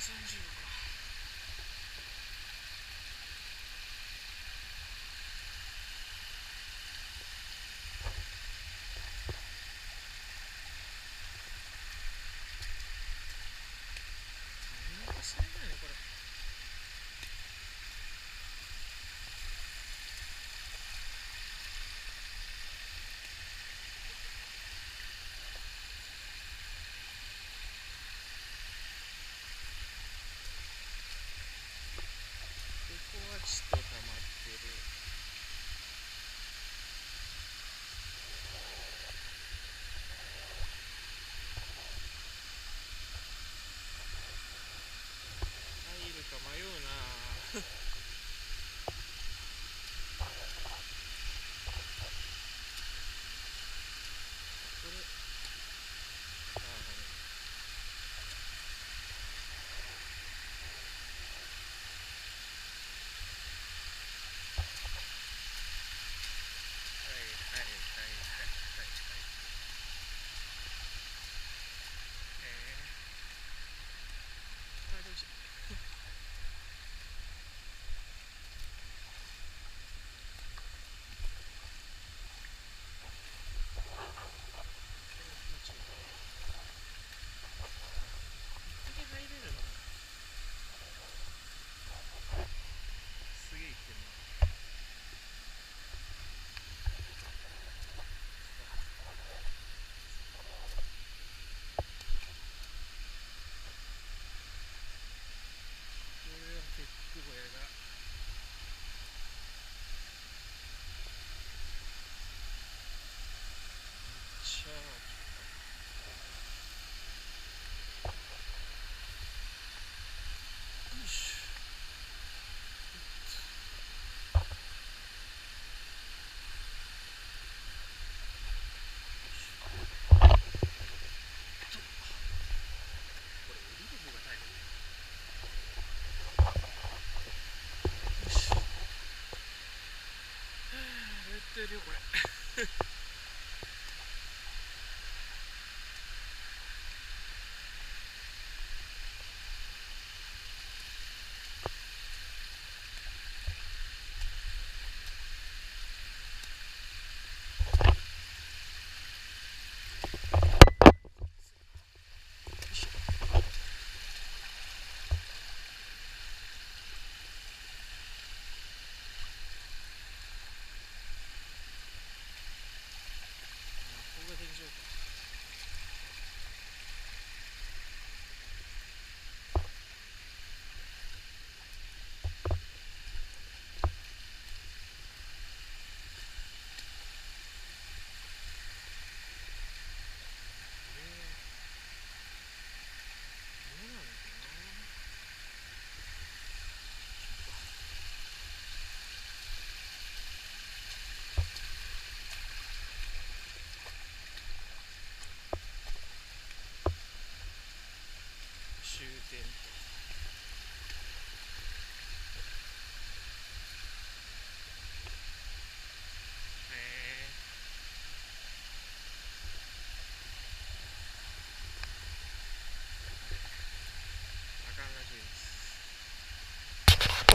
30度か。何かしないんだよねこれ。ここはちょっと溜まってる。入るか迷うな。これはいはいはいはいはいはい。あ、どうしよう。間違えた。一滴入れるのすげえ言ってんな。これは結構やだ。しゃあよいしょ。これ降りる方が大変だよ。よし。やってるよこれ。ここが天井か。これはどうなのかな。終点と。